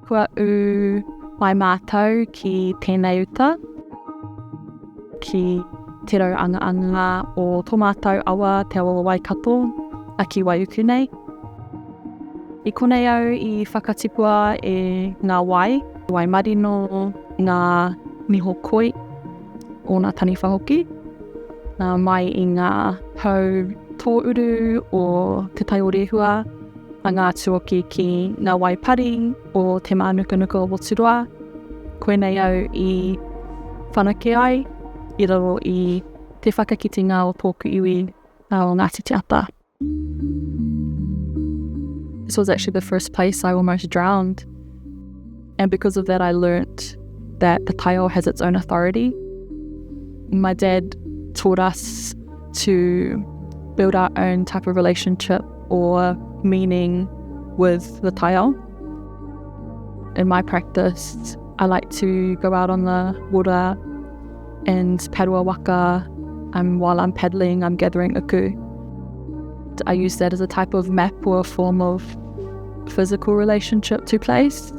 Kua u mai mātou ki tēnei uta, ki te rau anga o tō mātou awa te awa Waikato, a ki Waiuku nei. I konei au i whakatipua e ngā wai marino, ngā miho koi o ngā tani whahoki, mai i ngā hau tōuru o te tai o rehua, a ngā tuoki ki ngā wai pari o te mānukanuka o Woturua. Koenei au i whanake ai, i raro i te whakakitenga o tōku iwi o Ngaati Te Ata. This was actually the first place I almost drowned. And because of that, I learnt that the taiao has its own authority. My dad taught us to build our own type of relationship or meaning with the taiao. In my practice, I like to go out on the water and paddle a waka. While I'm paddling, I'm gathering uku. I use that as a type of map or a form of physical relationship to place.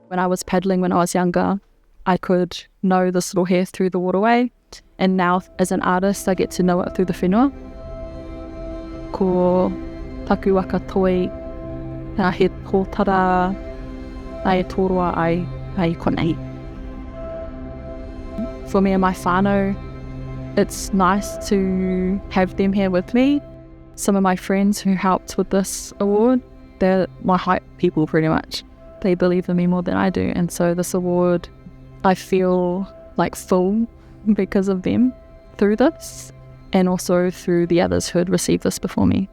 When I was paddling when I was younger, I could know this little hair through the waterway, and now as an artist I get to know it through the whenua. Ko taku Waka Toi, ngā he tōtara, ai e tōroa ai konei. For me and my whānau, it's nice to have them here with me. Some of my friends who helped with this award, they're my hype people pretty much. They believe in me more than I do, and so this award, I feel like full because of them through this, and also through the others who had received this before me.